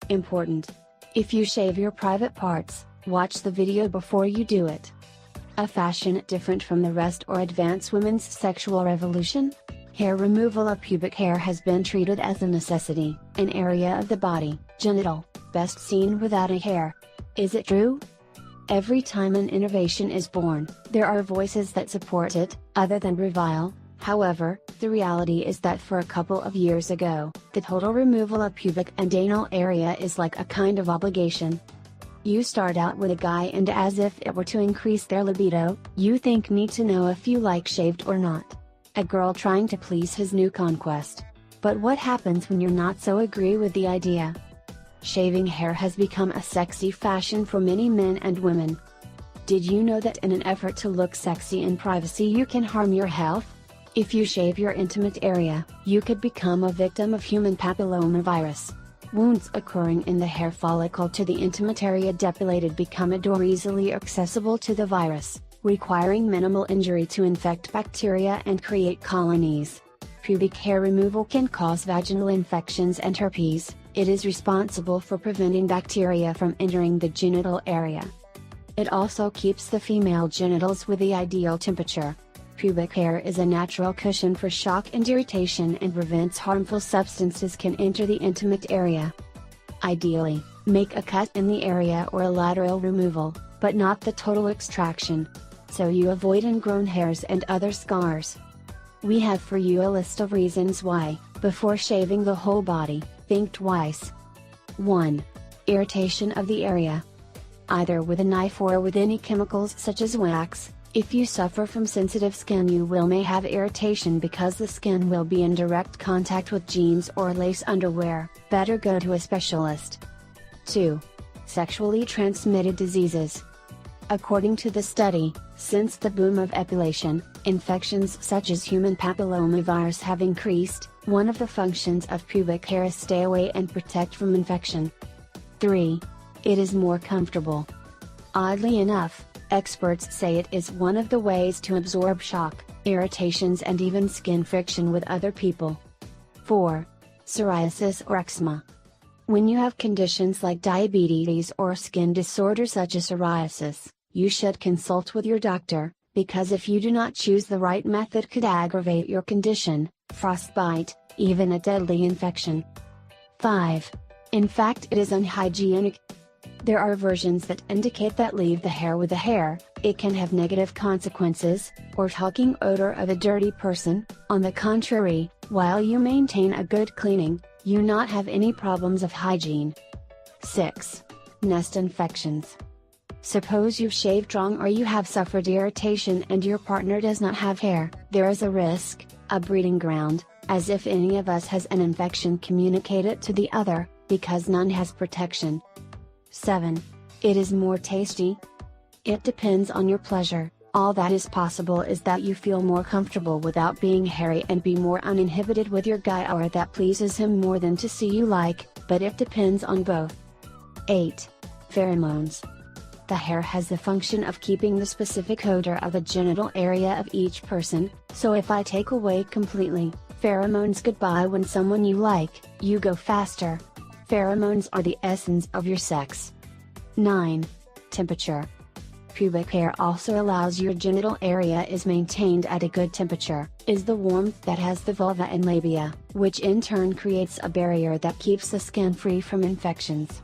Important. If you shave your private parts, watch the video before you do it. A fashion different from the rest or advance women's sexual revolution? Hair removal of pubic hair has been treated as a necessity, an area of the body, genital, best seen without a hair. Is it true? Every time an innovation is born, there are voices that support it, other than revile. However, the reality is that for a couple of years ago, the total removal of pubic and anal area is like a kind of obligation. You start out with a guy and as if it were to increase their libido, you need to know if you like shaved or not. A girl trying to please his new conquest. But what happens when you're not so agree with the idea? Shaving hair has become a sexy fashion for many men and women. Did you know that in an effort to look sexy in privacy you can harm your health? If you shave your intimate area, you could become a victim of human papillomavirus. Wounds occurring in the hair follicle to the intimate area depilated become a door easily accessible to the virus, requiring minimal injury to infect bacteria and create colonies. Pubic hair removal can cause vaginal infections and herpes. It is responsible for preventing bacteria from entering the genital area. It also keeps the female genitals with the ideal temperature. Pubic hair is a natural cushion for shock and irritation and prevents harmful substances can enter the intimate area. Ideally, make a cut in the area or a lateral removal, but not the total extraction, so you avoid ingrown hairs and other scars. We have for you a list of reasons why, before shaving the whole body, think twice. 1. Irritation of the area. Either with a knife or with any chemicals such as wax. If you suffer from sensitive skin you may have irritation because the skin will be in direct contact with jeans or lace underwear, better go to a specialist. 2. Sexually transmitted diseases. According to the study, since the boom of epilation, infections such as human papillomavirus have increased. One of the functions of pubic hair is stay away and protect from infection. 3. It is more comfortable. Oddly enough, experts say it is one of the ways to absorb shock, irritations and even skin friction with other people. 4. Psoriasis or eczema. When you have conditions like diabetes or skin disorders such as psoriasis, you should consult with your doctor, because if you do not choose the right method could aggravate your condition, frostbite, even a deadly infection. 5. In fact it is unhygienic. There are versions that indicate that leave the hair with the hair, it can have negative consequences, or talking odor of a dirty person. On the contrary, while you maintain a good cleaning, you not have any problems of hygiene. 6. Nest infections. Suppose you've shaved wrong or you have suffered irritation and your partner does not have hair, there is a risk, a breeding ground, as if any of us has an infection communicate it to the other, because none has protection. 7. It is more tasty. It depends on your pleasure. All that is possible is that you feel more comfortable without being hairy and be more uninhibited with your guy or that pleases him more than to see you like, but it depends on both. 8. Pheromones. The hair has the function of keeping the specific odor of the genital area of each person, so if I take away completely, pheromones goodbye when someone you like, you go faster. Pheromones are the essence of your sex. 9. Temperature. Pubic hair also allows your genital area is maintained at a good temperature, is the warmth that has the vulva and labia, which in turn creates a barrier that keeps the skin free from infections.